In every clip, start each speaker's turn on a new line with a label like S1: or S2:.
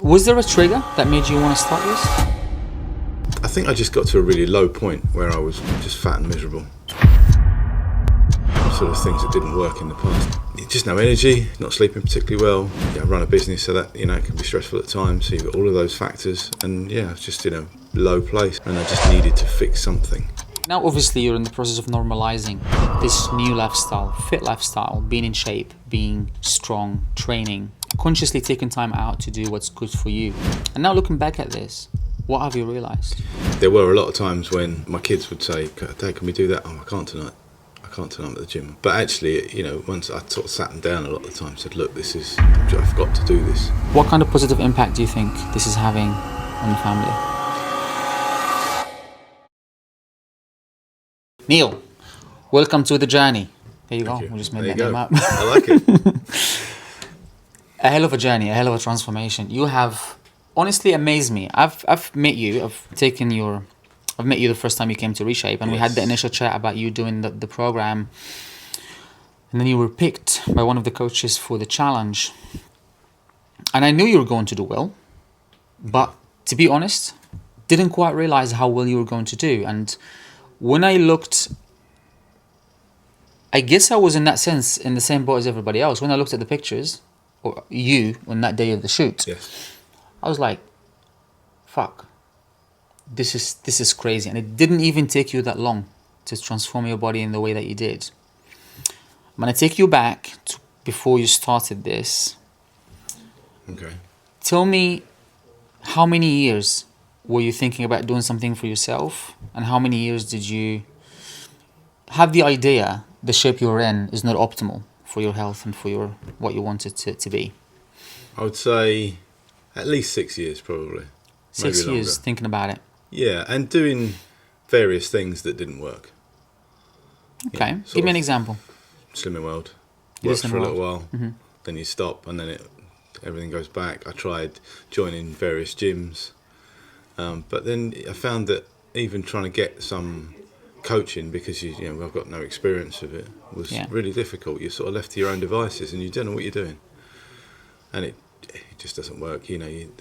S1: Was there a trigger that made you want to start this?
S2: I think I just got to a really low point where I was just fat and miserable. Sort of things that didn't work in the past. Just no energy, not sleeping particularly well. I run a business, so that, it can be stressful at times. So you've got all of those factors, and I was just in a low place, and I just needed to fix something.
S1: Now, obviously, you're in the process of normalizing this new lifestyle, fit lifestyle, being in shape, being strong, training, consciously taking time out to do what's good for you. And now looking back at this, what have you realized?
S2: There were a lot of times when my kids would say, "Dad, can we do that?" "Oh, I can't tonight. I'm at the gym." But actually, once I sort of sat them down a lot of the time, said, "Look, I've got to do this."
S1: What kind of positive impact do you think this is having on the family? Neil, welcome to the journey. There you go. We just made that name up.
S2: I like it.
S1: A hell of a journey, a hell of a transformation. You have honestly amazed me. I've met you. I've met you the first time you came to ReShape, and we had the initial chat about you doing the program, and then you were picked by one of the coaches for the challenge. And I knew you were going to do well, but to be honest, didn't quite realize how well you were going to do. And when I looked, I guess I was in that sense in the same boat as everybody else. When I looked at the pictures, or you on that day of the shoot, I was like, fuck. This is crazy. And it didn't even take you that long to transform your body in the way that you did. I'm going to take you back to before you started this.
S2: Okay.
S1: Tell me, how many years were you thinking about doing something for yourself? And how many years did you have the idea the shape you're in is not optimal for your health and for what you want it to be?
S2: I would say at least 6 years, probably.
S1: 6 years thinking about it.
S2: Yeah, and doing various things that didn't work.
S1: Okay, give me an example.
S2: Slimming World. Works for a little while, then you stop, and then everything goes back. I tried joining various gyms, but then I found that even trying to get some coaching, because I've got no experience of it, was really difficult. You're sort of left to your own devices, and you don't know what you're doing, and it just doesn't work. You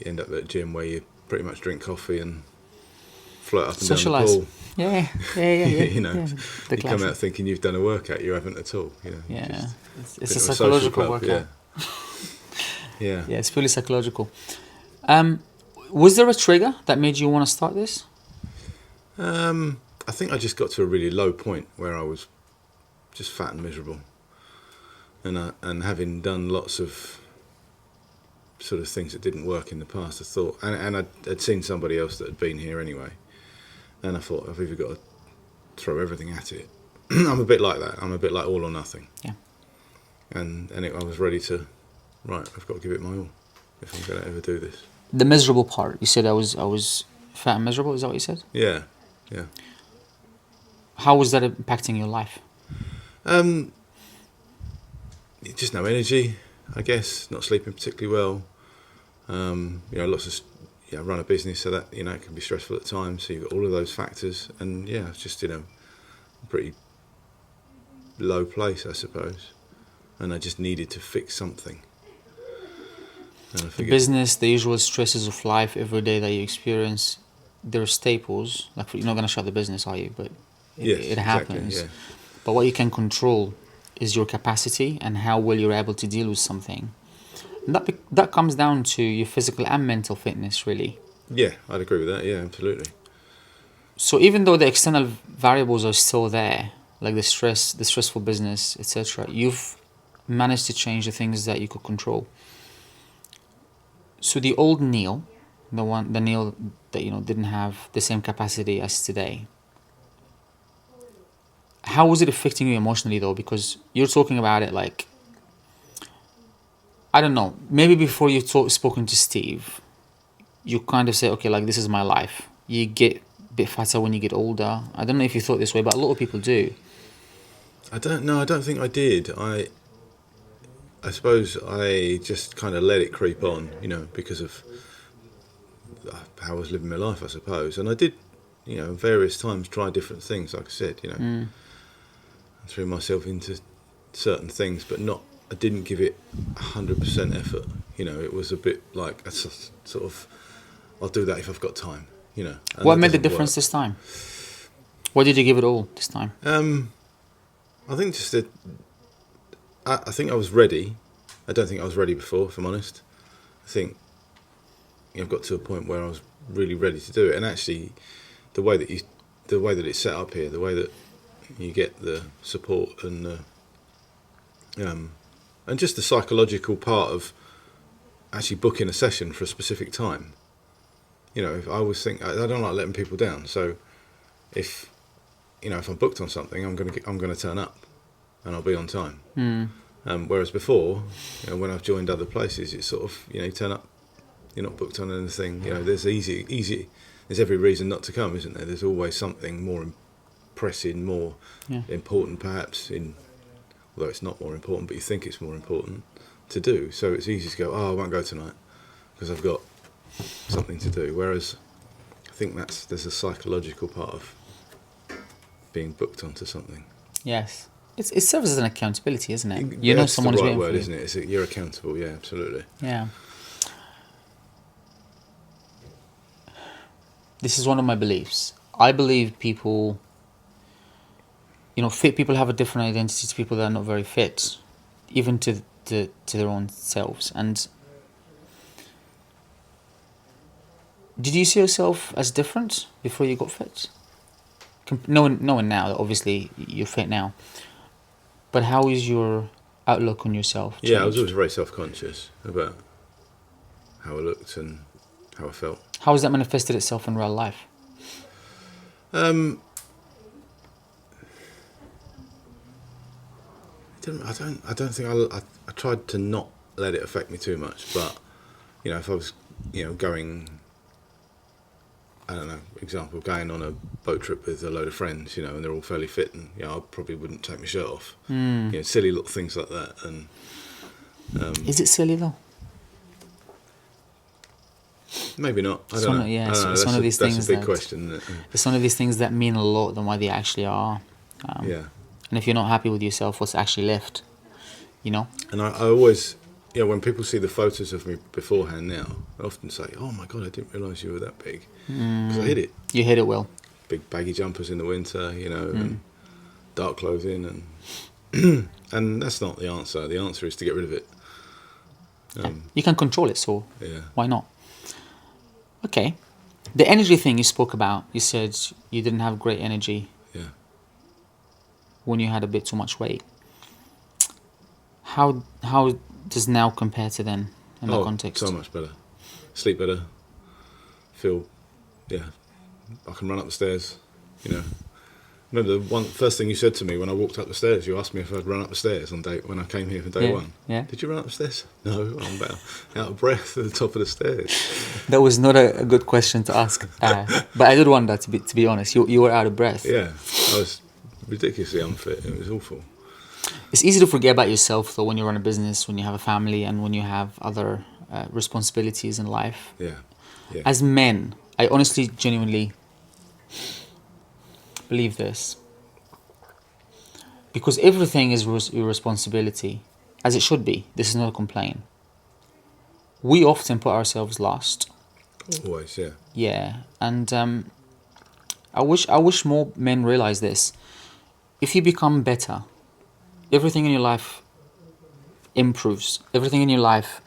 S2: end up at a gym where you pretty much drink coffee and float up and
S1: socialize.
S2: down the pool.
S1: Yeah.
S2: You come out thinking you've done a workout, you haven't at all.
S1: It's a psychological workout.
S2: Yeah,
S1: it's fully psychological. Was there a trigger that made you want to start this?
S2: I think I just got to a really low point where I was just fat and miserable, and having done lots of sort of things that didn't work in the past, I thought, and I'd seen somebody else that had been here anyway, and I thought, I've either got to throw everything at it. I'm a bit like that. I'm a bit like all or nothing.
S1: Yeah.
S2: And I was ready to, I've got to give it my all if I'm going to ever do this.
S1: The miserable part, you said I was fat and miserable, is that what you said?
S2: Yeah.
S1: How was that impacting your life?
S2: Just no energy, I guess, not sleeping particularly well. Lots of, I run a business, so that, it can be stressful at times. So you've got all of those factors, and it's just in a pretty low place, I suppose. And I just needed to fix something.
S1: The business, the usual stresses of life every day that you experience, they're staples. Like, you're not going to shut the business, are you? But it happens. Exactly, yeah. But what you can control is your capacity and how well you're able to deal with something. And that comes down to your physical and mental fitness, really.
S2: Yeah, I'd agree with that. Yeah, absolutely.
S1: So even though the external variables are still there, like the stressful business, etc., you've managed to change the things that you could control. So the old Neil, the Neil that didn't have the same capacity as today, how was it affecting you emotionally though? Because you're talking about it like, I don't know, maybe before you spoken to Steve, you kind of say, okay, like, this is my life. You get a bit fatter when you get older. I don't know if you thought this way, but a lot of people do.
S2: I don't know. I don't think I did. I suppose I just kind of let it creep on, because of how I was living my life, I suppose. And I did, various times try different things, like I said, threw myself into certain things, but not I didn't give it 100% effort. You know, it was a bit like a sort of, I'll do that if I've got time. You know.
S1: What made the difference this time? What did you give it all this time?
S2: I think just that. I think I was ready. I don't think I was ready before, if I'm honest. I think I've got to a point where I was really ready to do it, and actually, the way that it's set up here, the way that you get the support and just the psychological part of actually booking a session for a specific time. You know, I always think I don't like letting people down. So if I'm booked on something, I'm gonna turn up, and I'll be on time. Whereas before, when I've joined other places, it's sort of you turn up, you're not booked on anything. There's easy. There's every reason not to come, isn't there? There's always something more pressing, more important, perhaps. Although it's not more important, but you think it's more important to do. So it's easy to go, I won't go tonight because I've got something to do. Whereas I think there's a psychological part of being booked onto something.
S1: Yes. It serves as an accountability, isn't it? You know someone's waiting for you.
S2: Isn't it? You're accountable, yeah, absolutely.
S1: Yeah. This is one of my beliefs. I believe people, fit people have a different identity to people that are not very fit, even to their own selves. And did you see yourself as different before you got fit? Knowing now that obviously you're fit now, but how is your outlook on yourself changed?
S2: Yeah, I was always very self-conscious about how I looked and how I felt.
S1: How has that manifested itself in real life?
S2: I don't think I tried to not let it affect me too much, but if I was going, I don't know, example, going on a boat trip with a load of friends, and they're all fairly fit, and I probably wouldn't take my shirt off. Silly little things like that. And
S1: is it silly though?
S2: Maybe not. I don't know.
S1: Yeah, it's one of these things.
S2: That's a big question.
S1: It's one of these things that mean a lot than what they actually are. And if you're not happy with yourself, what's actually left? And
S2: I always, when people see the photos of me beforehand now, I often say, "Oh my God, I didn't realise you were that big," because I hid it.
S1: You hid it well.
S2: Big baggy jumpers in the winter, and dark clothing, and and that's not the answer. The answer is to get rid of it.
S1: You can control it, so why not? Okay, the energy thing you spoke about. You said you didn't have great energy.
S2: Yeah.
S1: When you had a bit too much weight. How does now compare to then in that context?
S2: So much better. Sleep better. Feel, I can run up the stairs. Remember the first thing you said to me when I walked up the stairs? You asked me if I'd run up the stairs when I came here for day one.
S1: Yeah.
S2: Did you run up the stairs? No, I'm about out of breath at the top of the stairs.
S1: That was not a good question to ask. But I did wonder, to be honest. You were out of breath.
S2: Yeah, I was ridiculously unfit. It was awful.
S1: It's easy to forget about yourself though when you run a business, when you have a family, and when you have other responsibilities in life.
S2: Yeah.
S1: As men, I honestly, genuinely believe this, because everything is your responsibility, as it should be. This is not a complaint. We often put ourselves last.
S2: Always, yeah.
S1: Yeah, and I wish more men realize this. If you become better, everything in your life improves. Everything in your life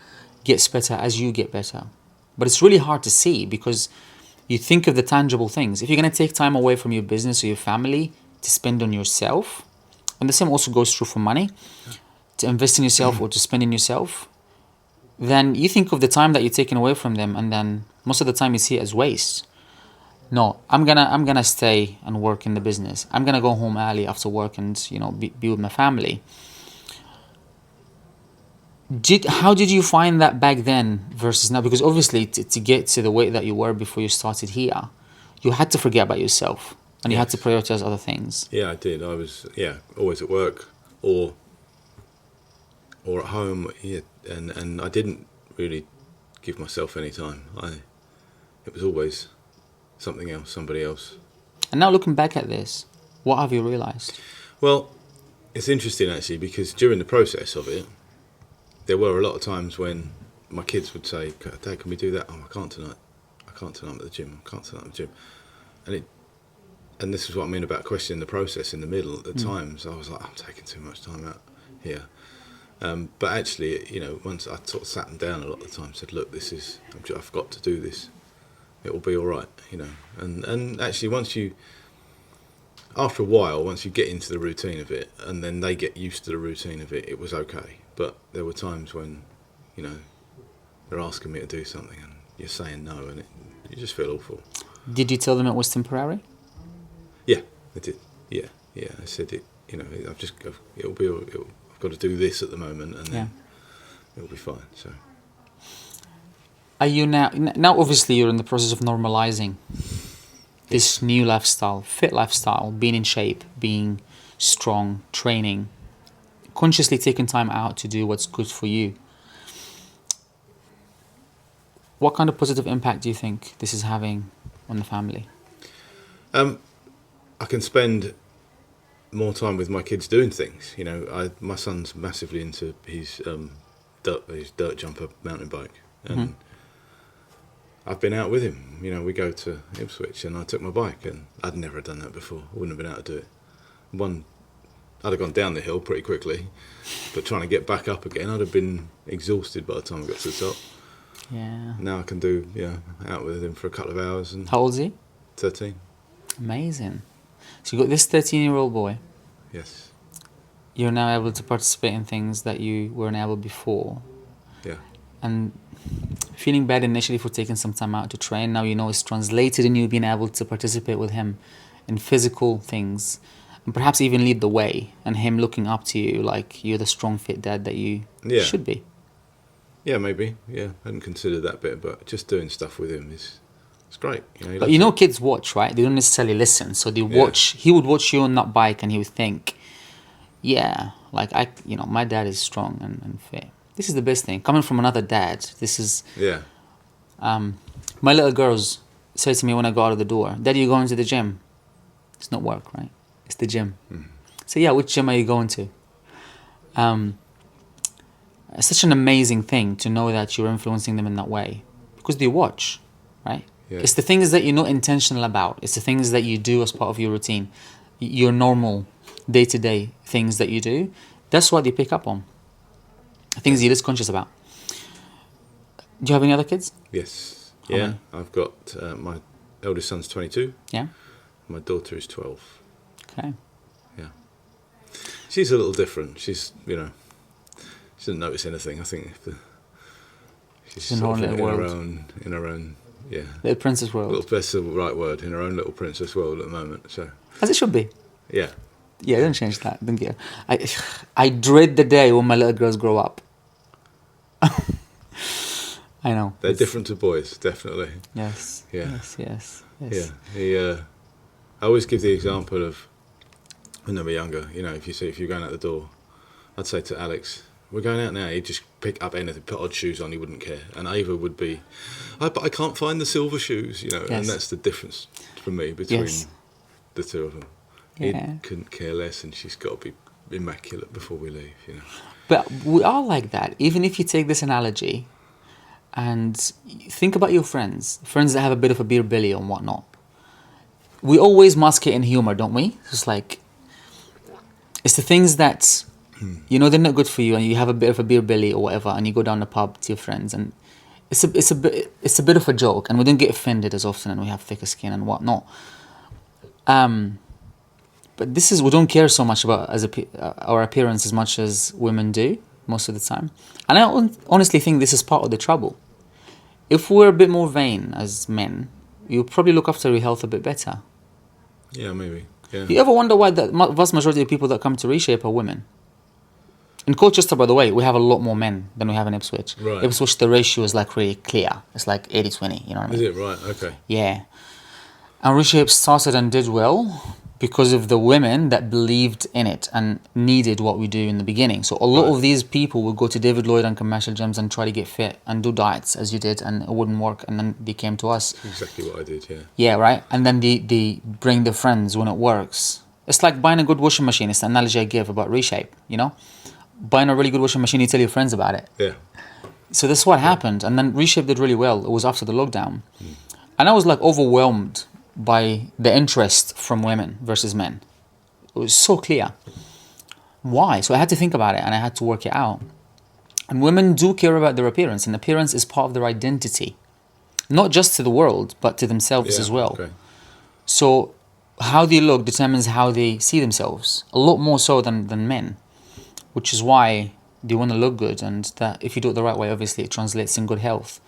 S1: gets better as you get better. But it's really hard to see because you think of the tangible things. If you're going to take time away from your business or your family to spend on yourself, and the same also goes true for money, to invest in yourself or to spend in yourself, then you think of the time that you're taking away from them, and then most of the time you see it as waste. No, I'm gonna stay and work in the business. I'm gonna go home early after work and be with my family. How did you find that back then versus now? Because obviously to get to the weight that you were before you started here, you had to forget about yourself and you had to prioritize other things.
S2: Yeah, I did. I was always at work or at home. Yeah, and I didn't really give myself any time. It was always something else, somebody else.
S1: And now looking back at this, what have you realised?
S2: Well, it's interesting actually because during the process of it, there were a lot of times when my kids would say, "Dad, can we do that?" "Oh, I can't tonight. I can't tonight. I'm at the gym. I can't tonight. I'm at the gym." And this is what I mean about questioning the process in the middle. At the times, I was like, "I'm taking too much time out here." But actually, once I sort of sat them down a lot of the time, said, "Look, I've got to do this. It will be all right." And actually, after a while, once you get into the routine of it, and then they get used to the routine of it, it was okay. But there were times when, they're asking me to do something, and you're saying no, and you just feel awful.
S1: Did you tell them it was temporary?
S2: Yeah, I did. Yeah. I said it. I've got to do this at the moment, and then it'll be fine. So.
S1: Are you now? Obviously, you're in the process of normalizing this new lifestyle, fit lifestyle, being in shape, being strong, training, consciously taking time out to do what's good for you. What kind of positive impact do you think this is having on the family?
S2: I can spend more time with my kids doing things. My son's massively into his dirt jumper mountain bike, and I've been out with him. We go to Ipswich, and I took my bike, and I'd never done that before. I wouldn't have been able to do it. I'd have gone down the hill pretty quickly, but trying to get back up again, I'd have been exhausted by the time I got to the top.
S1: Yeah.
S2: Now I can do out with him for a couple of hours. And
S1: how old is he?
S2: 13.
S1: Amazing. So you got this 13-year-old boy.
S2: Yes.
S1: You're now able to participate in things that you weren't able before.
S2: Yeah.
S1: And feeling bad initially for taking some time out to train, now it's translated in you being able to participate with him in physical things, and perhaps even lead the way, and him looking up to you like you're the strong, fit dad that you should be.
S2: Yeah, maybe. Yeah, I hadn't considered that bit, but just doing stuff with him it's great.
S1: But kids watch, right? They don't necessarily listen, so they watch. He would watch you on that bike, and he would think, my dad is strong and fit. This is the best thing. Coming from another dad, this is...
S2: Yeah.
S1: My little girls say to me when I go out of the door, "Daddy, you going to the gym?" It's not work, right? It's the gym. So which gym are you going to? It's such an amazing thing to know that you're influencing them in that way, because they watch, right? Yeah. It's the things that you're not intentional about. It's the things that you do as part of your routine, your normal day-to-day things that you do. That's what they pick up on. Things you're less conscious about. Do you have any other kids?
S2: Yes. Yeah. I've got my eldest son's 22.
S1: Yeah.
S2: My daughter is 12.
S1: Okay.
S2: Yeah. She's a little different. She's, she doesn't notice anything. I think she's sort of in her own,
S1: little princess world.
S2: That's the right word. In her own little princess world at the moment. So.
S1: As it should be.
S2: Yeah.
S1: Yeah, don't change that. Don't care. I dread the day when my little girls grow up. I know.
S2: They're different to boys, definitely.
S1: Yes.
S2: Yeah.
S1: Yes.
S2: Yeah. I always give the example of when they were younger. If you're going out the door, I'd say to Alex, "We're going out now." He'd just pick up anything, put odd shoes on. He wouldn't care. And Ava would be, "But I can't find the silver shoes."
S1: Yes.
S2: And that's the difference for me between the two of them.
S1: Yeah.
S2: He couldn't care less, and she's got to be immaculate before we leave.
S1: But we are like that. Even if you take this analogy and think about your friends that have a bit of a beer belly and whatnot. We always mask it in humor, don't we? It's like, it's the things that, they're not good for you, and you have a bit of a beer belly or whatever, and you go down the pub to your friends, and it's a bit of a joke, and we don't get offended as often, and we have thicker skin and whatnot. But we don't care so much about our appearance as much as women do most of the time. And I honestly think this is part of the trouble. If we're a bit more vain as men, you'll probably look after your health a bit better.
S2: Yeah, maybe. Yeah.
S1: You ever wonder why the vast majority of people that come to ReShape are women? In Colchester, by the way, we have a lot more men than we have in Ipswich.
S2: Right.
S1: Ipswich, the ratio is like really clear. It's like 80-20, you know what I mean?
S2: Is it? Right, okay.
S1: Yeah. And ReShape started and did well because of the women that believed in it and needed what we do in the beginning. So a lot of these people would go to David Lloyd and commercial gyms and try to get fit and do diets as you did, and it wouldn't work, and then they came to us.
S2: Exactly what I did, yeah.
S1: Yeah, right? And then they bring their friends when it works. It's like buying a good washing machine. It's the analogy I give about ReShape, buying a really good washing machine, you tell your friends about it.
S2: Yeah.
S1: So that's what happened. And then ReShape did really well. It was after the lockdown. And I was like overwhelmed by the interest from women versus men. It was so clear. Why? So I had to think about it and I had to work it out. And women do care about their appearance, and appearance is part of their identity. Not just to the world, but to themselves as well.
S2: Okay.
S1: So how they look determines how they see themselves. A lot more so than men. Which is why they want to look good, and that if you do it the right way, obviously it translates in good health.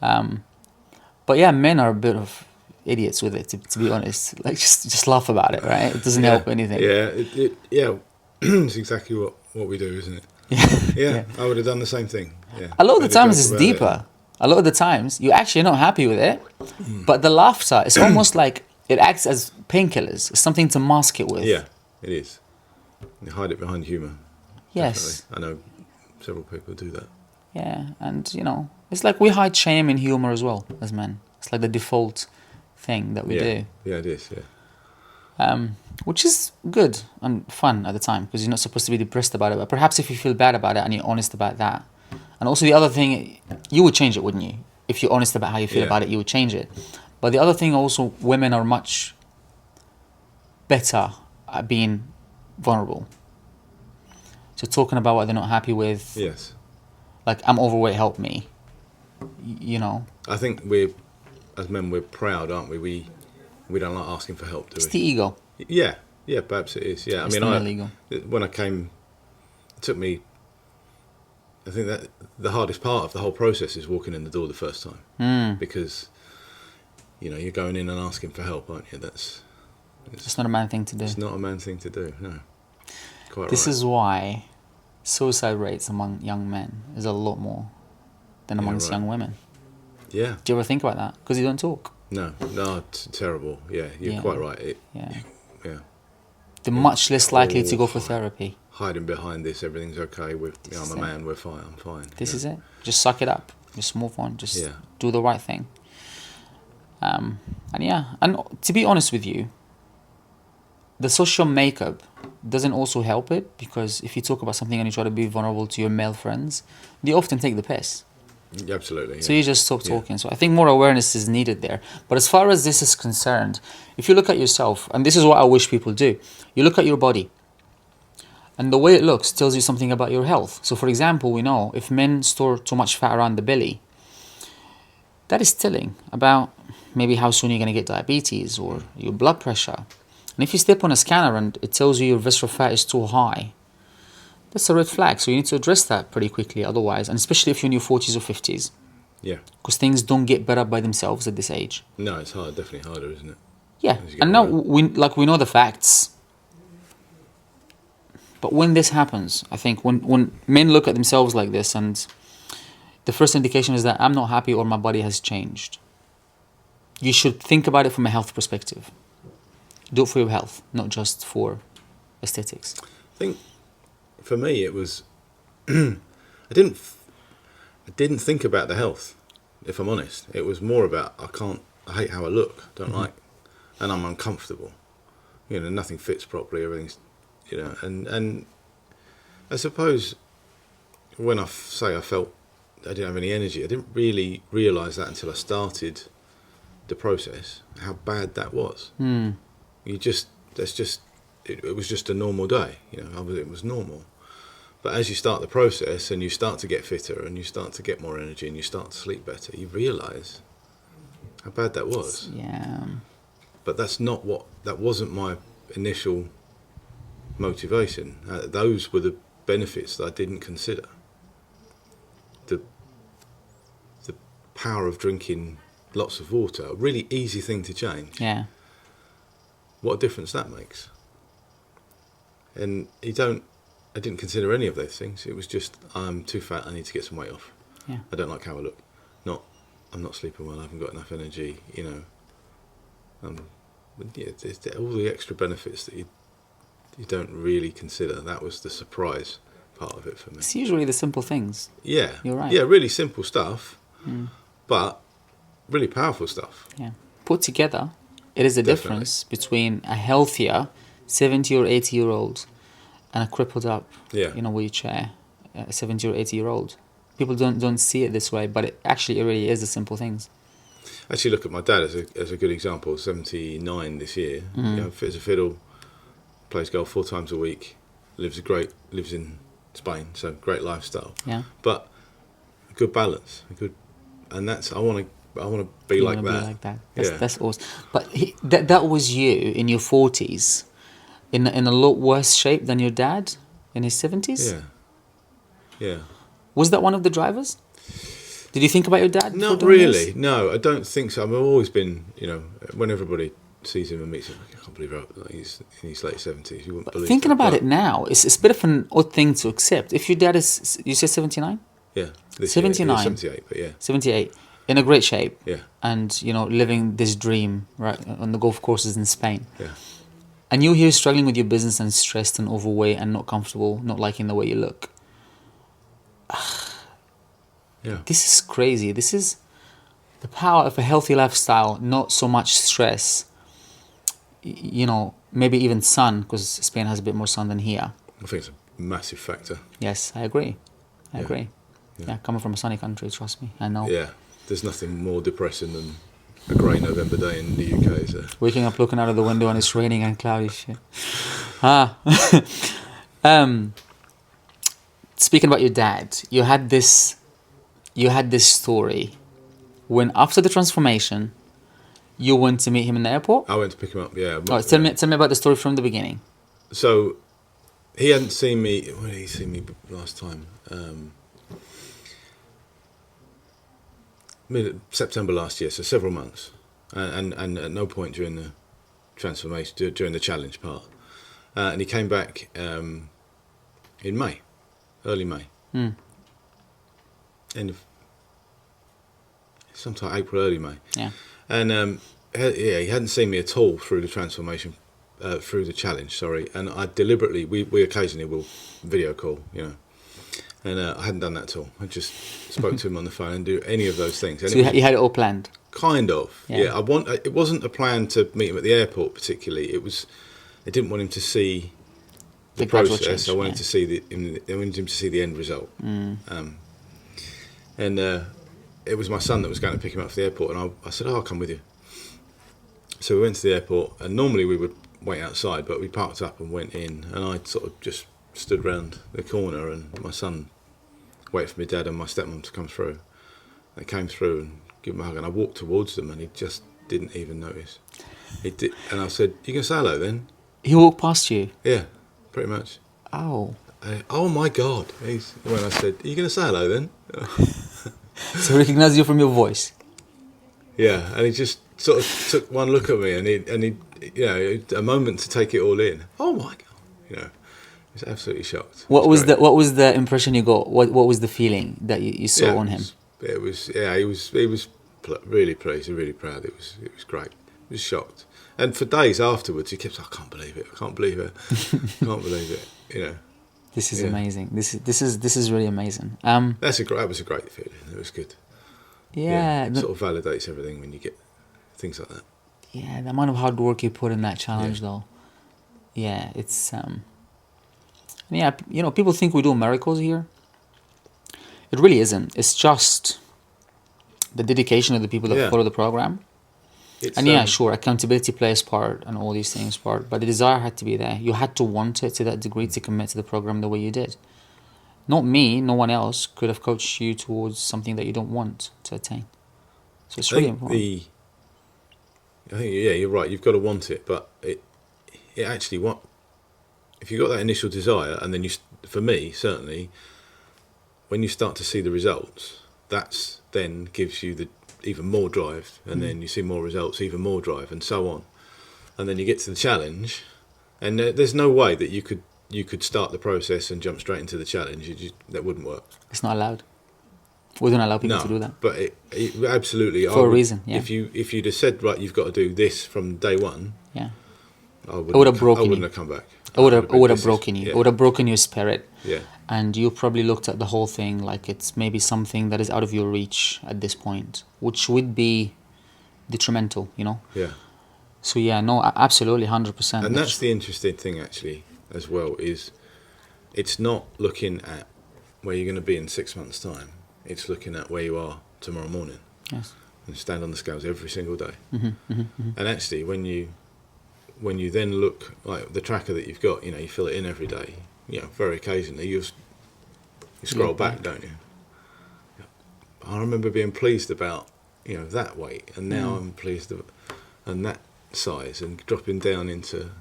S1: But yeah, men are a bit of idiots with it, to be honest. Like just laugh about it, right? It doesn't help anything.
S2: Yeah, it's exactly what we do, isn't it? Yeah, I would have done the same thing. Yeah.
S1: A lot of the times it's deeper. A lot of the times you're actually not happy with it, but the laughter, it's almost like it acts as painkillers. It's something to mask it with.
S2: Yeah, it is. You hide it behind humour.
S1: Yes.
S2: Definitely. I know several people do that.
S1: Yeah, and it's like we hide shame in humour as well as men. It's like the default thing that we do.
S2: Yeah, it is, yeah.
S1: Which is good and fun at the time, because you're not supposed to be depressed about it. But perhaps if you feel bad about it and you're honest about that. And also the other thing, you would change it, wouldn't you? If you're honest about how you feel about it, you would change it. But the other thing also, women are much better at being vulnerable. So talking about what they're not happy with.
S2: Yes.
S1: Like, I'm overweight, help me.
S2: I think as men, we're proud, aren't we? We don't like asking for help, do we?
S1: It's the ego.
S2: Yeah, perhaps it is. Yeah,
S1: It's the ego.
S2: When I came, it took me. I think that the hardest part of the whole process is walking in the door the first time, because you're going in and asking for help, aren't you?
S1: It's not a man thing to do.
S2: It's not a man thing to do. No, quite
S1: This
S2: right.
S1: is why suicide rates among young men is a lot more than amongst young women.
S2: Yeah.
S1: Do you ever think about that? Because you don't talk.
S2: No, it's terrible. Yeah, you're quite right.
S1: Yeah.
S2: Yeah.
S1: They're much less likely to go for therapy.
S2: Hiding behind this, everything's okay. I'm a man. We're fine. I'm fine.
S1: This is it. Just suck it up. Just move on. Just do the right thing. And to be honest with you, the social makeup doesn't also help it, because if you talk about something and you try to be vulnerable to your male friends, they often take the piss.
S2: Yeah, absolutely. Yeah.
S1: So you just stop talking. So I think more awareness is needed there. But as far as this is concerned, if you look at yourself, and this is what I wish people do, you look at your body, and the way it looks tells you something about your health. So for example, we know if men store too much fat around the belly, that is telling about maybe how soon you're going to get diabetes or your blood pressure. And if you step on a scanner and it tells you your visceral fat is too high, that's a red flag. So you need to address that pretty quickly otherwise, and especially if you're in your 40s or 50s.
S2: Yeah.
S1: Because things don't get better by themselves at this age.
S2: No, it's hard. Definitely harder, isn't it?
S1: Yeah. And now we know the facts. But when this happens, I think when men look at themselves like this, and the first indication is that I'm not happy or my body has changed, you should think about it from a health perspective. Do it for your health, not just for aesthetics.
S2: I think for me it was I didn't think about the health, if I'm honest. It was more about I hate how I look, don't like, and I'm uncomfortable. Nothing fits properly, everything's and I suppose when I say I felt I didn't have any energy, I didn't really realise that until I started the process, how bad that was. It was just a normal day, it was normal. But as you start the process and you start to get fitter and you start to get more energy and you start to sleep better, you realise how bad that was.
S1: Yeah.
S2: But that wasn't my initial motivation. Those were the benefits that I didn't consider. The power of drinking lots of water, a really easy thing to change.
S1: Yeah.
S2: What a difference that makes. And I didn't consider any of those things. It was just, I'm too fat, I need to get some weight off.
S1: Yeah.
S2: I don't like how I look. I'm not sleeping well, I haven't got enough energy, it's all the extra benefits that you don't really consider. That was the surprise part of it for me.
S1: It's usually the simple things.
S2: Yeah.
S1: You're right.
S2: Yeah, really simple stuff, but really powerful stuff.
S1: Yeah. Put together, it is a difference between a healthier 70 or 80-year-old and a crippled up, in a wheelchair, a 70 or 80-year-old. People don't see it this way, but it really is the simple things.
S2: Actually, look at my dad as a good example. 79 this year. Fit as a fiddle, plays golf 4 times a week, lives in Spain, so great lifestyle.
S1: Yeah.
S2: But a good balance, and that's I want to be like that.
S1: That's awesome. But that was you in your 40s, in a lot worse shape than your dad in his 70s.
S2: Yeah.
S1: Was that one of the drivers? Did you think about your dad?
S2: Not really. No, I don't think so. I've always been, when everybody sees him and meets him, I can't believe he's in his late 70s. You wouldn't believe.
S1: Thinking about it now, it's a bit of an odd thing to accept. If your dad is, you said 79?
S2: Yeah.
S1: 79.
S2: 78, but yeah.
S1: 78. In a great shape.
S2: Yeah.
S1: And, living this dream, right, on the golf courses in Spain.
S2: Yeah.
S1: And you're here struggling with your business and stressed and overweight and not comfortable, not liking the way you look.
S2: Yeah.
S1: This is crazy. This is the power of a healthy lifestyle, not so much stress. Maybe even sun, because Spain has a bit more sun than here.
S2: I think it's a massive factor.
S1: Yes, I agree. I agree. Yeah, coming from a sunny country, trust me, I know.
S2: Yeah, there's nothing more depressing than a grey November day in the UK. So.
S1: Waking up, looking out of the window, and it's raining and cloudy shit. Speaking about your dad, you had this story when after the transformation, you went to meet him in the airport.
S2: I went to pick him up. Yeah.
S1: Oh, tell me about the story from the beginning.
S2: So, he hadn't seen me. When did he see me last time? September last year. So several months, and at no point during the transformation, during the challenge part, and he came back in May, early May. End of sometime April, early May.
S1: Yeah.
S2: And he hadn't seen me at all through the transformation, through the challenge. Sorry, and I deliberately we occasionally will video call, and I hadn't done that at all. I just spoke to him on the phone and do any of those things. And
S1: so you had it all planned.
S2: Kind of, yeah. It wasn't a plan to meet him at the airport particularly. I didn't want him to see the process. I wanted to see I wanted him to see the end result. And it was my son that was going to pick him up from the airport, and I said, I'll come with you. So we went to the airport, and normally we would wait outside, but we parked up and went in, and I sort of just stood round the corner, and my son waited for my dad and my stepmom to come through. They came through and gave him a hug, and I walked towards them, and he just didn't even notice. He did, and I said, "You can say hello then."
S1: He walked past you?
S2: Yeah, pretty much.
S1: Oh.
S2: Oh my God! When I said, "Are you going to say hello then?"
S1: So he recognized you from your voice.
S2: Yeah, and he just sort of took one look at me, and he a moment to take it all in. Oh my God! He was absolutely shocked.
S1: What was the impression you got? What was the feeling that you saw on him?
S2: He was really pleased and really proud. It was great. He was shocked, and for days afterwards, he kept saying, "I can't believe it! I can't believe it! I can't believe it!"
S1: This is amazing. This is really amazing.
S2: That was a great feeling. It was good.
S1: Yeah,
S2: it sort of validates everything when you get things like that.
S1: Yeah, the amount of hard work you put in that challenge, though. Yeah, it's people think we do miracles here. It really isn't. It's just the dedication of the people that follow the program. Sure, accountability plays part and all these things part, but the desire had to be there. You had to want it to that degree to commit to the program the way you did. Not me, no one else could have coached you towards something that you don't want to attain. So it's really important.
S2: I think you're right. You've got to want it, but it actually if you've got that initial desire, and then for me certainly, when you start to see the results, that's then gives you the even more drive, and then you see more results, even more drive, and so on. And then you get to the challenge, and there's no way that you could start the process and jump straight into the challenge. That wouldn't work.
S1: It's not allowed. We don't allow people to do that.
S2: But it absolutely
S1: for a reason. Yeah.
S2: If you'd have said, right, you've got to do this from day one.
S1: Yeah.
S2: I wouldn't have come back.
S1: It would have broken you.
S2: Yeah.
S1: It would have broken your spirit.
S2: Yeah.
S1: And you probably looked at the whole thing like it's maybe something that is out of your reach at this point, which would be detrimental,
S2: Yeah.
S1: So absolutely, 100%.
S2: And that's the interesting thing actually as well is it's not looking at where you're going to be in 6 months' time. It's looking at where you are tomorrow morning.
S1: Yes.
S2: And stand on the scales every single day.
S1: Mm-hmm, mm-hmm, mm-hmm.
S2: And actually, when you then look, like the tracker that you've got, you fill it in every day. Very occasionally you scroll back, don't you? I remember being pleased about that weight, and now I'm pleased and that size, and dropping down into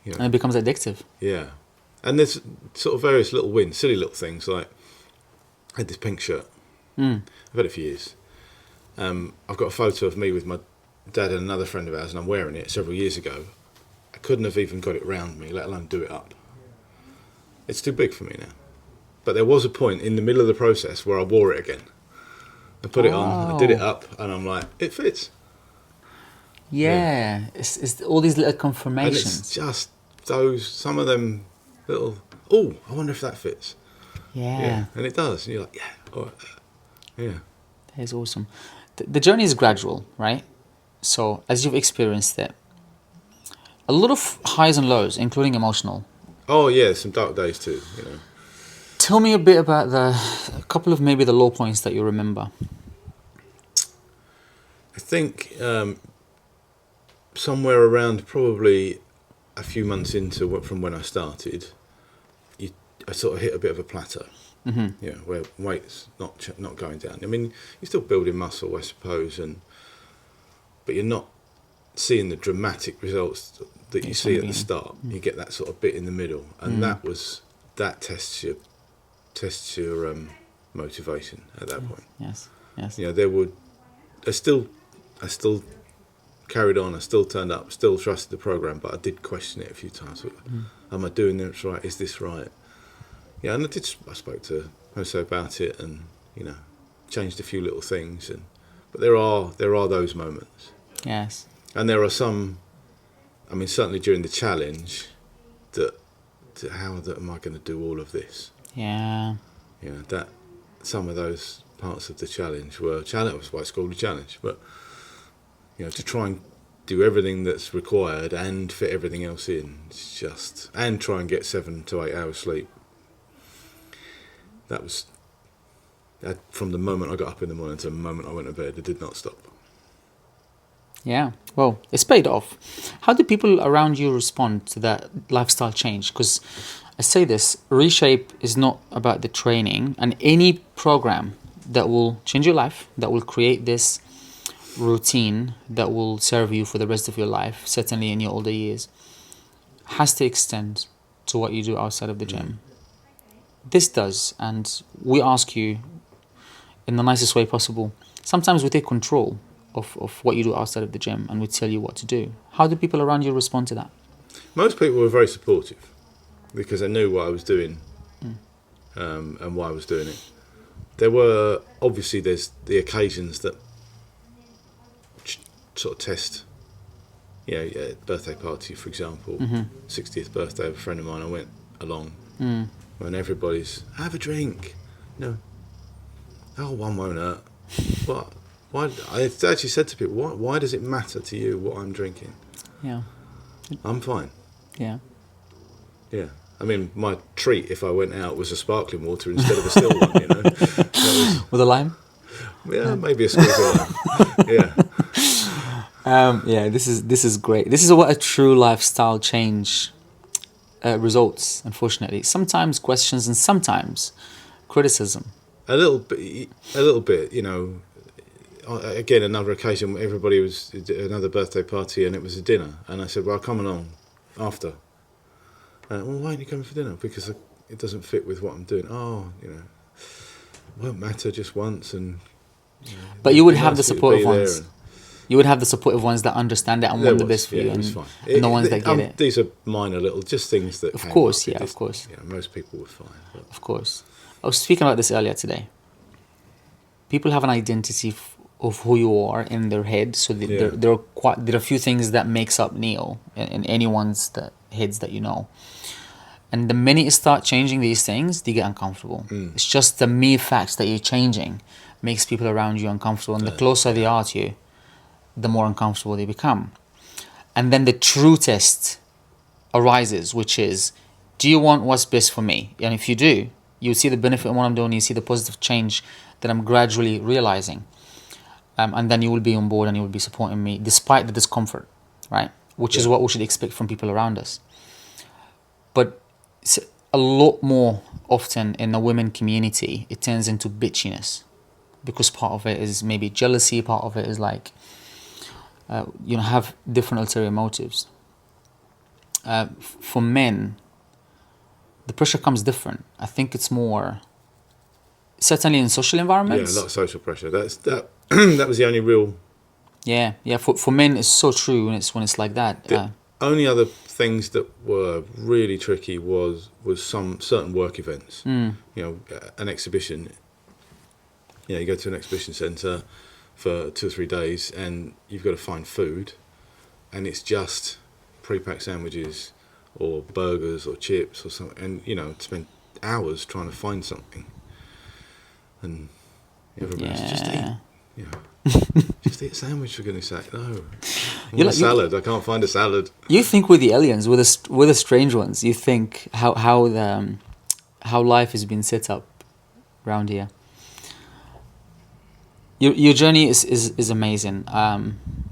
S1: and it becomes addictive.
S2: Yeah. And there's sort of various little wins, silly little things, like I had this pink shirt. I've had it for years. I've got a photo of me with my dad and another friend of ours, and I'm wearing it several years ago. I couldn't have even got it round me, let alone do it up. It's too big for me now. But there was a point in the middle of the process where I wore it again. I put it on, I did it up, and I'm like, it fits.
S1: Yeah. It's all these little confirmations.
S2: And it's just some of them little, I wonder if that fits.
S1: Yeah.
S2: And it does. And you're like, yeah.
S1: That is awesome. The journey is gradual, right? So as you've experienced it, a lot of highs and lows, including emotional.
S2: Oh yeah, some dark days too.
S1: Tell me a bit about a couple of maybe the low points that you remember.
S2: I think somewhere around probably a few months from when I started, I sort of hit a bit of a plateau. Mm-hmm. Where weight's not going down. I mean, you're still building muscle, I suppose, but you're not seeing the dramatic results that you see at the start. You get that sort of bit in the middle, and that tests your motivation at that point.
S1: Yes.
S2: I still carried on. I still turned up. Still trusted the program, but I did question it a few times. Am I doing this right? Is this right? Yeah, and I spoke to Jose about it, and changed a few little things, but there are those moments.
S1: Yes.
S2: And there are some. I mean, certainly during the challenge, how am I going to do all of this?
S1: Yeah.
S2: That some of those parts of the challenge were challenge. That's why it's called a challenge. But to try and do everything that's required and fit everything else in, and try and get 7 to 8 hours sleep. That was from the moment I got up in the morning to the moment I went to bed. It did not stop.
S1: Yeah, well, it's paid off. How do people around you respond to that lifestyle change? Because I say this, ReShape is not about the training, and any program that will change your life, that will create this routine that will serve you for the rest of your life, certainly in your older years, has to extend to what you do outside of the gym. This does, and we ask you in the nicest way possible. Sometimes we take control of what you do outside of the gym, and we tell you what to do. How do people around you respond to that?
S2: Most people were very supportive because they knew what I was doing and why I was doing it. There's the occasions that sort of test. Birthday party, for example, 60th birthday of a friend of mine. I went along when everybody's have a drink. One won't hurt. What? Why? I actually said to people, why does it matter to you what I'm drinking?
S1: Yeah.
S2: I'm fine.
S1: Yeah.
S2: Yeah. I mean, my treat if I went out was a sparkling water instead of a still one,
S1: With a lime?
S2: Yeah, maybe a squeeze of lime. Yeah.
S1: This is great. This is what a true lifestyle change results, unfortunately. Sometimes questions and sometimes criticism.
S2: A little bit, Again, another occasion, everybody was another birthday party, and it was a dinner. And I said, "Well, I'll come along after." Why aren't you coming for dinner? Because it doesn't fit with what I'm doing. Won't matter, just once. And
S1: but you would have the supportive ones. You would have the supportive ones that understand it and want the best for you, and the ones that get it.
S2: These are minor little, just things that.
S1: Of course.
S2: Most people were fine. But.
S1: Of course. I was speaking about this earlier today. People have an identity of who you are in their head, so there are a few things that makes up Neil in anyone's heads that you know. And the minute you start changing these things, they get uncomfortable. It's just the mere fact that you're changing makes people around you uncomfortable, and the closer they are to you, the more uncomfortable they become. And then the true test arises, which is, do you want what's best for me? And if you do, you see the benefit in what I'm doing, you see the positive change that I'm gradually realizing. And then you will be on board and you will be supporting me despite the discomfort, right? Which is what we should expect from people around us. But it's a lot more often in the women community, it turns into bitchiness, because part of it is maybe jealousy, part of it is like, have different ulterior motives. For men, the pressure comes different. I think it's more, certainly in social environments.
S2: Yeah, a lot of social pressure. That was the only real.
S1: Yeah. For men, it's so true when it's like that.
S2: The only other things that were really tricky was some certain work events. You know, an exhibition. You go to an exhibition centre for 2 or 3 days, and you've got to find food, and it's just pre-packed sandwiches or burgers or chips or something, and spend hours trying to find something, and everybody's just eat. Just eat a sandwich, for goodness sake. No, I want a salad. I can't find a salad.
S1: You think with the aliens, with the strange ones, you think how life has been set up around here. Your journey is amazing.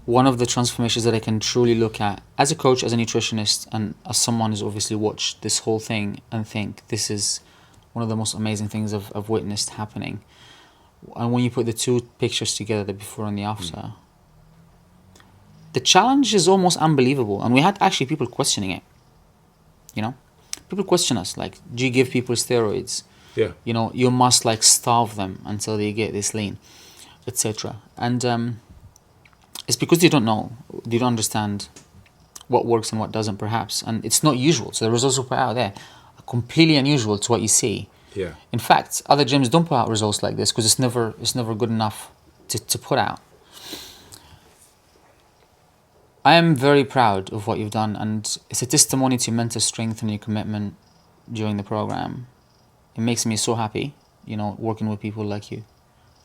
S1: One of the transformations that I can truly look at as a coach, as a nutritionist, and as someone who's obviously watched this whole thing and think this is one of the most amazing things I've witnessed happening. And when you put the two pictures together, the before and the after, the challenge is almost unbelievable. And we had actually people questioning it. People question us, like, do you give people steroids?
S2: Yeah.
S1: You must like starve them until they get this lean, etc. And it's because they don't know, they don't understand what works and what doesn't, perhaps. And it's not usual. So the results we put out there are completely unusual to what you see.
S2: Yeah.
S1: In fact, other gyms don't put out results like this because it's never good enough to put out. I am very proud of what you've done, and it's a testimony to your mental strength and your commitment during the program. It makes me so happy, working with people like you,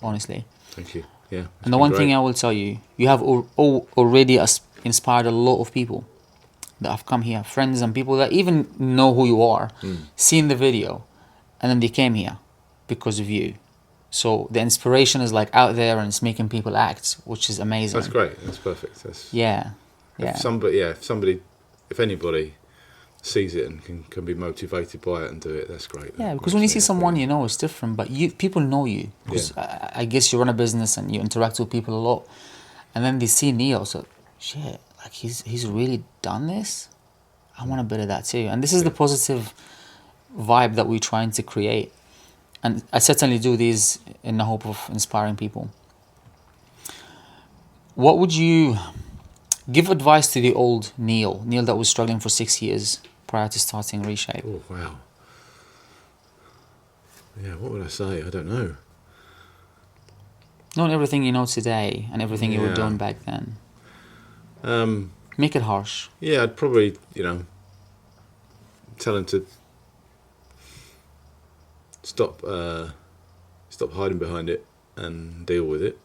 S1: honestly.
S2: Thank you. Yeah.
S1: And the one thing I will tell you, you have already inspired a lot of people that have come here, friends and people that even know who you are, seen the video, and then they came here because of you. So the inspiration is like out there and it's making people act, which is amazing.
S2: That's great. That's perfect. If anybody sees it and can be motivated by it and do it, that's great.
S1: Yeah, because when you see someone it's different, but people know you. Because I guess you run a business and you interact with people a lot, and then they see Neil, so shit, like he's really done this. I want a bit of that too, and this is the positive vibe that we're trying to create. And I certainly do these in the hope of inspiring people. What would you give advice to the old Neil that was struggling for 6 years prior to starting ReShape?
S2: Oh, wow. Yeah, what would I say? I don't know.
S1: Knowing everything you know today and everything you were doing back then. Make it harsh.
S2: Yeah, I'd probably, tell him to stop hiding behind it and deal with it.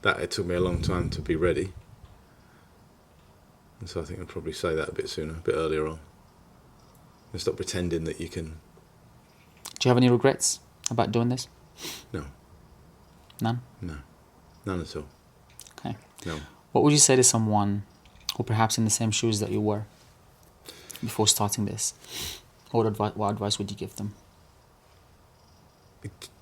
S2: That it took me a long time to be ready. And so I think I'd probably say that a bit sooner, a bit earlier on. And stop pretending that you can.
S1: Do you have any regrets about doing this?
S2: No.
S1: None?
S2: No. None at all.
S1: Okay.
S2: No.
S1: What would you say to someone who perhaps in the same shoes that you were before starting this? What advice would you give them?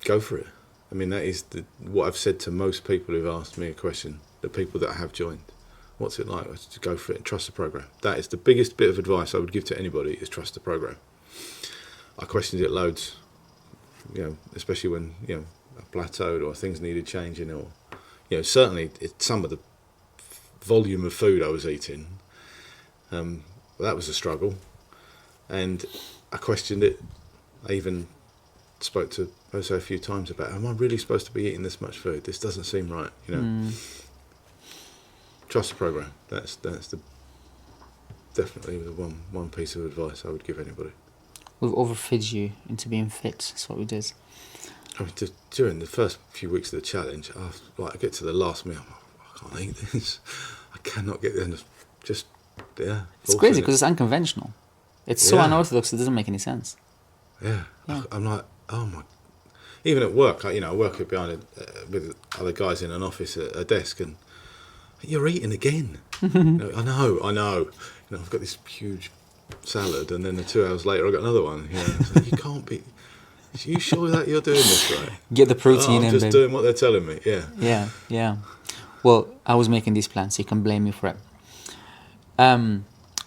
S2: Go for it. I mean, that is what I've said to most people who've asked me a question, the people that have joined. What's it like? To go for it and trust the program. That is the biggest bit of advice I would give to anybody, is trust the program. I questioned it loads, especially when, I plateaued or things needed changing, or, certainly some of the volume of food I was eating, that was a struggle. And I questioned it. I even spoke to Jose a few times about, am I really supposed to be eating this much food? This doesn't seem right, Trust the program. That's definitely the one piece of advice I would give anybody.
S1: We've overfed you into being fit. That's what we did.
S2: I mean, during the first few weeks of the challenge, I get to the last meal, I can't eat this. I cannot get there. It's crazy
S1: because it's unconventional. It's so unorthodox, it doesn't make any sense.
S2: Yeah. I'm like, oh my. Even at work, I work behind with other guys in an office at a desk, and you're eating again. I know. I've got this huge salad, and then 2 hours later I got another one. It's like, you can't be. Are you sure that you're doing this right?
S1: Get the protein in,
S2: I'm just
S1: babe.
S2: doing what they're telling me.
S1: Yeah. Well, I was making these plans, so you can blame me for it.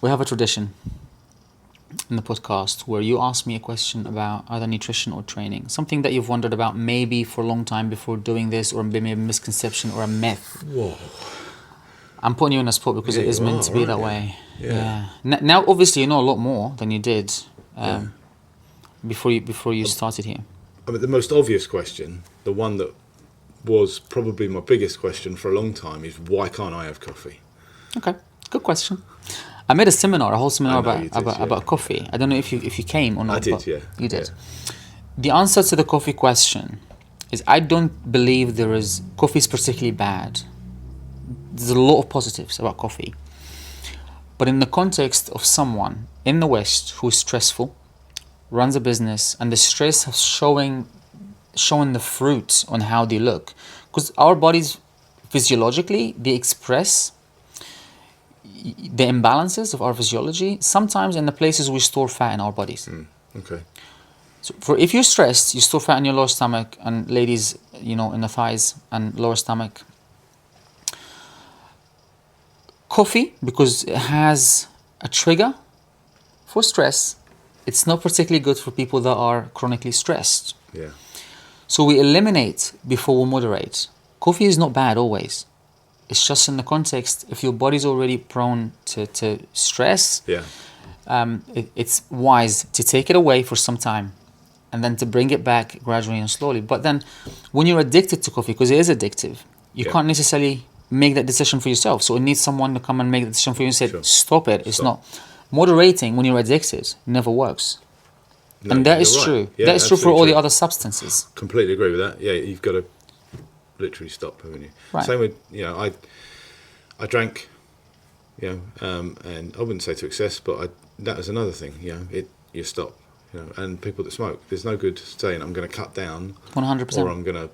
S1: We have a tradition in the podcast where you ask me a question about either nutrition or training, something that you've wondered about maybe for a long time before doing this, or maybe a misconception or a myth.
S2: Whoa.
S1: I'm putting you in a spot because it is meant to be that way. Yeah. Now, obviously, you know a lot more than you did before you started here.
S2: I mean, the most obvious question, the one that was probably my biggest question for a long time, is why can't I have coffee?
S1: Okay, good question. I made a whole seminar
S2: about
S1: about coffee. I don't know if you came or not.
S2: I did, yeah.
S1: You did.
S2: Yeah.
S1: The answer to the coffee question is I don't believe coffee is particularly bad. There's a lot of positives about coffee. But in the context of someone in the West who is stressful, runs a business, and the stress has showing the fruit on how they look. Because our bodies, physiologically, they express the imbalances of our physiology sometimes in the places we store fat in our bodies.
S2: Okay.
S1: So if you're stressed, you store fat in your lower stomach, and ladies, in the thighs and lower stomach. Coffee, because it has a trigger for stress, it's not particularly good for people that are chronically stressed.
S2: Yeah.
S1: So we eliminate before we moderate. Coffee is not bad always. It's just in the context, if your body's already prone to stress, it's wise to take it away for some time and then to bring it back gradually and slowly. But then when you're addicted to coffee, because it is addictive, you can't necessarily make that decision for yourself. So it needs someone to come and make the decision for you and say, stop it. It's not. Moderating when you're addicted never works. No, and that is true. Yeah, that is true for all the other substances.
S2: Completely agree with that. Yeah, you've got to literally stop, haven't you?
S1: Right.
S2: Same with, I drank, and I wouldn't say to excess, but that was another thing, you stop, and people that smoke, there's no good saying I'm going to cut down
S1: 100%.
S2: or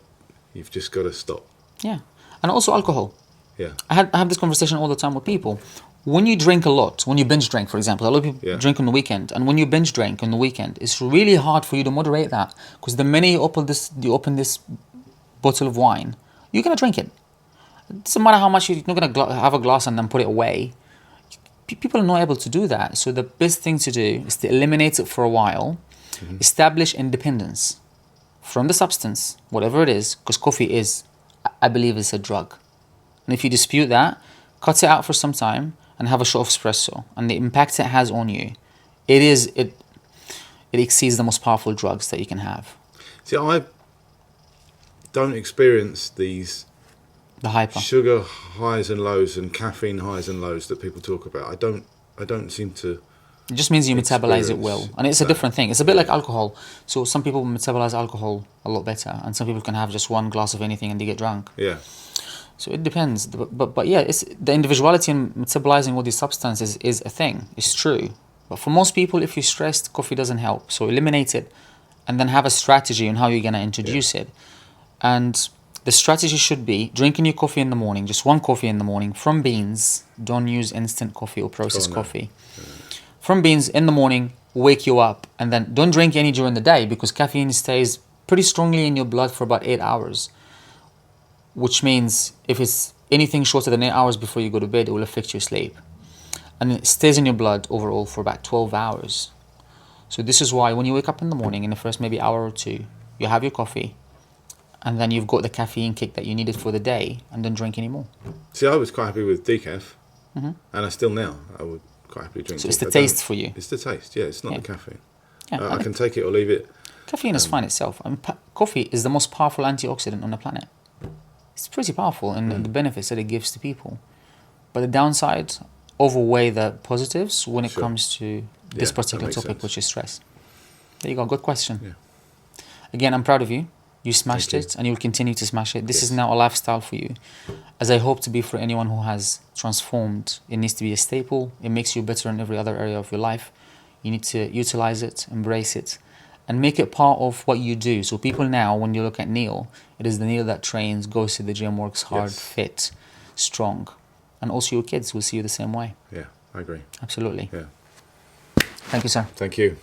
S2: you've just got to stop.
S1: Yeah. And also alcohol.
S2: Yeah.
S1: I have this conversation all the time with people. When you drink a lot, when you binge drink, for example, a lot of people drink on the weekend, and when you binge drink on the weekend, it's really hard for you to moderate that, because the minute you open this bottle of wine, you're going to drink it. It doesn't matter how much you're not going to have a glass and then put it away. People are not able to do that. So the best thing to do is to eliminate it for a while, establish independence from the substance, whatever it is, because coffee is, I believe, is a drug. And if you dispute that, cut it out for some time and have a shot of espresso. And the impact it has on you, it exceeds the most powerful drugs that you can have.
S2: See, I don't experience the hyper sugar highs and lows and caffeine highs and lows that people talk about. I don't seem to.
S1: It just means you metabolize it well, and it's a different thing. It's a bit like alcohol. So some people metabolize alcohol a lot better, and some people can have just one glass of anything and they get drunk.
S2: Yeah.
S1: So it depends, but yeah, it's the individuality in metabolizing all these substances is a thing. It's true, but for most people, if you're stressed, coffee doesn't help. So eliminate it, and then have a strategy on how you're gonna introduce it. And the strategy should be drinking your coffee in the morning, just one coffee in the morning from beans. Don't use instant coffee or processed coffee. From beans in the morning, wake you up, and then don't drink any during the day, because caffeine stays pretty strongly in your blood for about 8 hours. Which means if it's anything shorter than 8 hours before you go to bed, it will affect your sleep. And it stays in your blood overall for about 12 hours. So this is why when you wake up in the morning, in the first maybe hour or two, you have your coffee, and then you've got the caffeine kick that you needed for the day, and don't drink anymore.
S2: See, I was quite happy with decaf, and I still now, I would quite happily drink decaf.
S1: So it's the taste for you?
S2: It's the taste, it's not the caffeine.
S1: Yeah,
S2: I can take it or leave it.
S1: Caffeine is fine itself. Coffee is the most powerful antioxidant on the planet. It's pretty powerful in the benefits that it gives to people. But the downside overweigh the positives when it comes to this particular topic, which is stress. There you go, good question. Yeah. Again, I'm proud of you. You smashed it, and you'll continue to smash it. This is now a lifestyle for you, as I hope to be for anyone who has transformed. It needs to be a staple. It makes you better in every other area of your life. You need to utilize it, embrace it, and make it part of what you do. So people now, when you look at Neil, it is the Neil that trains, goes to the gym, works hard, fit, strong. And also your kids will see you the same way.
S2: Yeah, I agree.
S1: Absolutely.
S2: Yeah.
S1: Thank you, sir.
S2: Thank you.